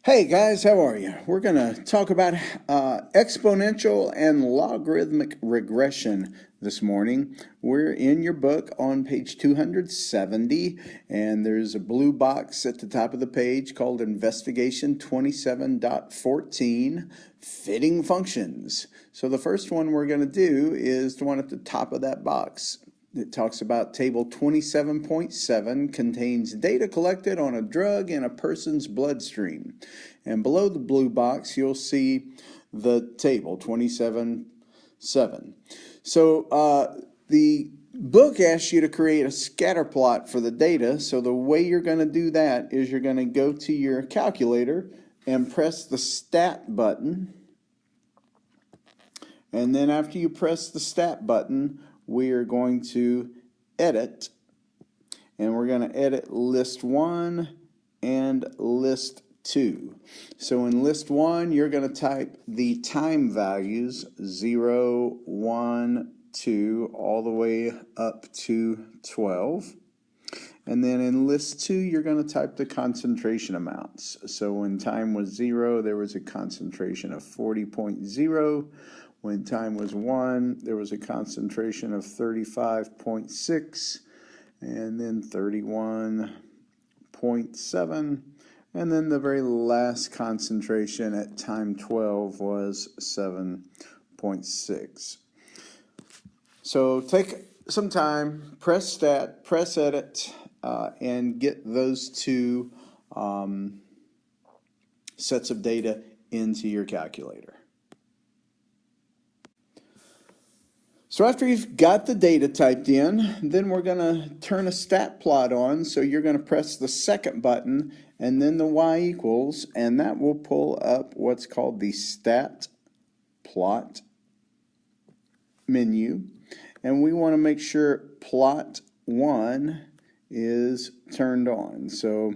Hey guys, how are you? We're going to talk about exponential and logarithmic regression this morning. We're in your book on page 270, and there's a blue box at the top of the page called Investigation 27.14, Fitting Functions. So the first one we're going to do is the one at the top of that box. It talks about table 27.7 contains data collected on a drug in a person's bloodstream. And below the blue box, you'll see the table 27.7. So the book asks you to create a scatter plot for the data. So the way you're going to do that is you're going to go to your calculator and press the stat button. And then after you press the stat button, we are going to edit, and we're going to edit list 1 and list 2. So in list 1, you're going to type the time values 0, 1, 2, all the way up to 12. And then in list 2, you're going to type the concentration amounts. So when time was 0, there was a concentration of 40.0. When time was 1, there was a concentration of 35.6, and then 31.7, and then the very last concentration at time 12 was 7.6. So take some time, press stat, press edit, and get those two sets of data into your calculator. So after you've got the data typed in, then we're going to turn a stat plot on. So you're going to press the second button and then the y equals, and that will pull up what's called the stat plot menu. And we want to make sure plot 1 is turned on. So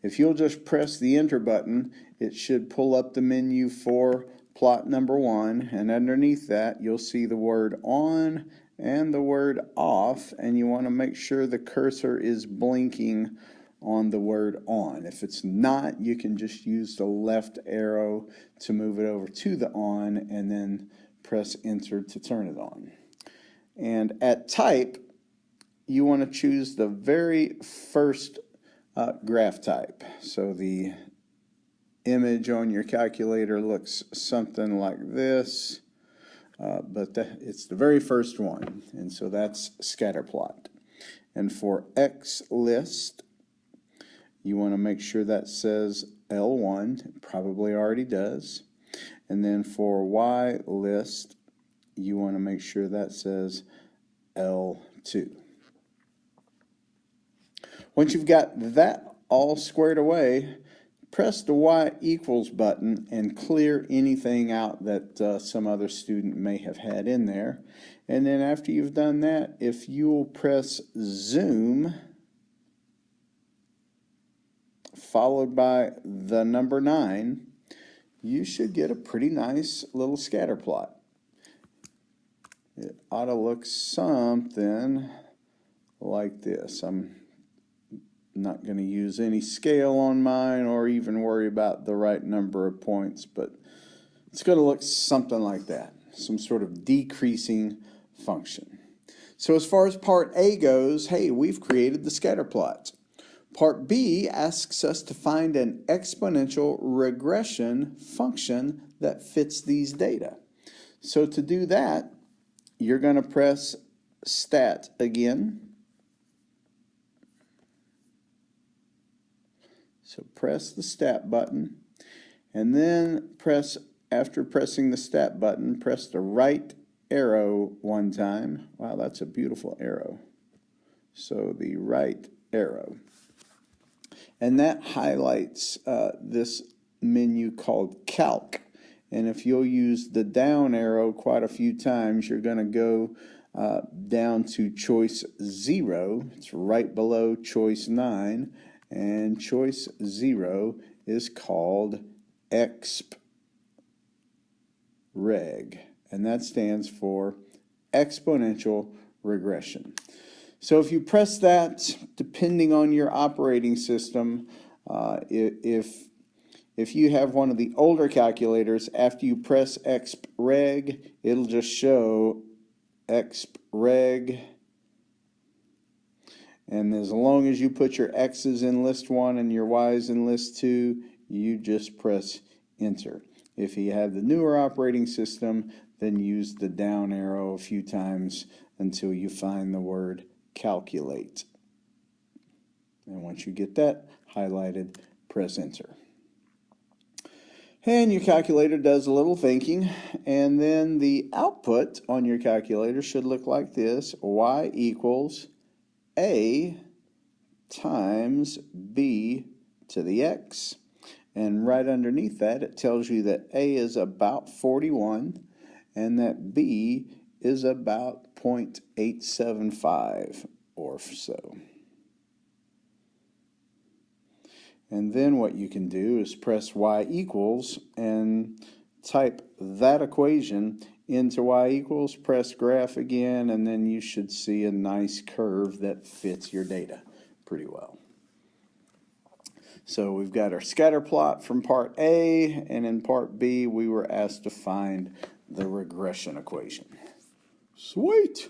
if you'll just press the enter button, it should pull up the menu for plot number 1, and underneath that you'll see the word on and the word off, and you want to make sure the cursor is blinking on the word on. If it's not, you can just use the left arrow to move it over to the on and then press enter to turn it on. And at type, you want to choose the very first graph type. So the image on your calculator looks something like this, but it's the very first one, and so that's scatter plot. And for X list, you want to make sure that says L1, it probably already does. And then for Y list, you want to make sure that says L2. Once you've got that all squared away, press the y equals button and clear anything out that some other student may have had in there. And then after you've done that, if you'll press zoom, followed by the number 9, you should get a pretty nice little scatter plot. It ought to look something like this. I'm not going to use any scale on mine or even worry about the right number of points, but it's going to look something like that, some sort of decreasing function. So as far as part A goes, hey, we've created the scatter plot. Part B asks us to find an exponential regression function that fits these data. So to do that, you're going to press stat again. So press the stat button, and then after pressing the stat button, press the right arrow one time. Wow, that's a beautiful arrow. So the right arrow. And that highlights this menu called Calc. And if you'll use the down arrow quite a few times, you're going to go down to choice 0. It's right below choice 9. And choice 0 is called exp reg, and that stands for exponential regression. So if you press that, depending on your operating system, if if you have one of the older calculators, after you press exp reg, it'll just show exp reg. And as long as you put your X's in list 1 and your Y's in list 2, you just press enter. If you have the newer operating system, then use the down arrow a few times until you find the word calculate. And once you get that highlighted, press enter. And your calculator does a little thinking, and then the output on your calculator should look like this: y equals a times b to the x. And right underneath that, it tells you that a is about 41 and that b is about 0.875 or so. And then what you can do is press y equals and type that equation into y equals, press graph again, and then you should see a nice curve that fits your data pretty well. So we've got our scatter plot from part A, and in part B we were asked to find the regression equation. Sweet!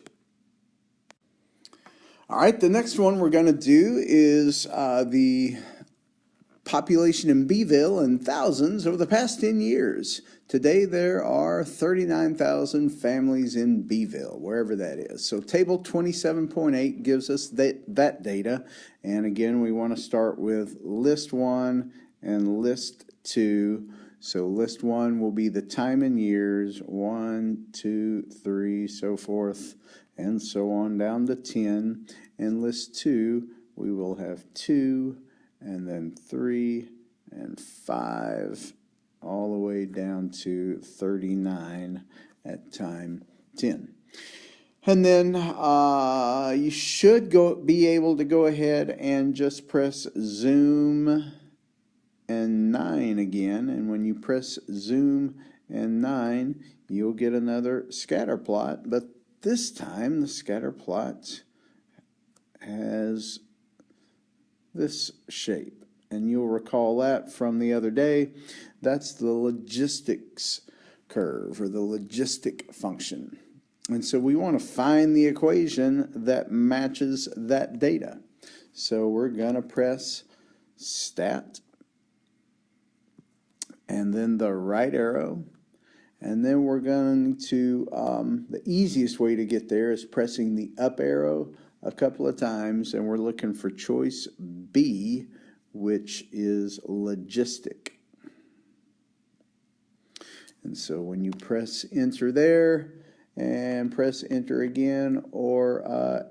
All right, the next one we're going to do is the population in Beeville in thousands over the past 10 years. Today there are 39,000 families in Beeville, wherever that is. So table 27.8 gives us that data. And again, we want to start with list 1 and list 2. So list 1 will be the time in years, 1, 2, 3, so forth, and so on down to 10. And list 2, we will have 2, and then 3 and 5, all the way down to 39 at time 10. And then you should be able to go ahead and just press zoom and 9 again. And when you press zoom and 9, you'll get another scatter plot. But this time the scatter plot has this shape, and you'll recall that from the other day. That's the logistics curve, or the logistic function. And so we want to find the equation that matches that data. So we're going to press stat and then the right arrow, and then we're going to the easiest way to get there is pressing the up arrow a couple of times, and we're looking for choice B, which is logistic. And so when you press enter there and press enter again, or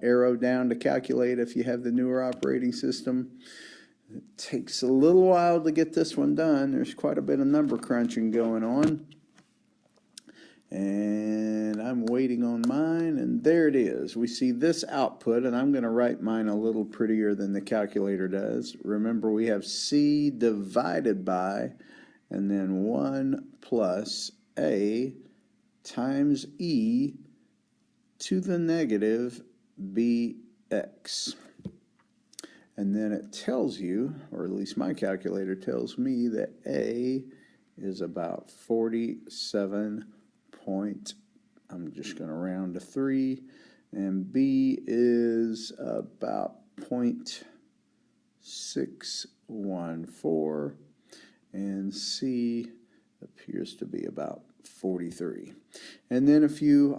arrow down to calculate if you have the newer operating system, it takes a little while to get this one done. There's quite a bit of number crunching going on. And I'm waiting on mine, and there it is. We see this output, and I'm going to write mine a little prettier than the calculator does. Remember, we have C divided by, and then 1 plus A times E to the negative BX. And then it tells you, or at least my calculator tells me, that A is about 47 point, I'm just going to round to 3, and B is about 0.614, and C appears to be about 43. And then if you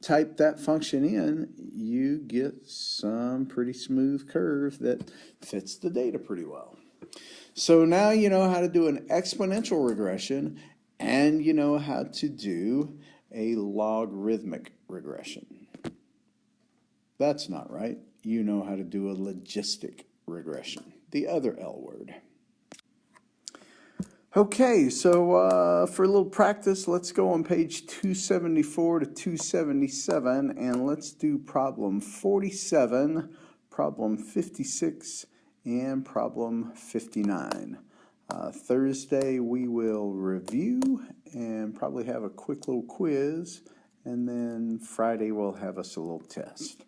type that function in, you get some pretty smooth curve that fits the data pretty well. So now you know how to do an exponential regression, and you know how to do a logarithmic regression. That's not right. You know how to do a logistic regression, the other L word. Okay, so for a little practice, let's go on page 274 to 277, and let's do problem 47, problem 56, and problem 59. Thursday we will review and probably have a quick little quiz, and then Friday we'll have us a little test.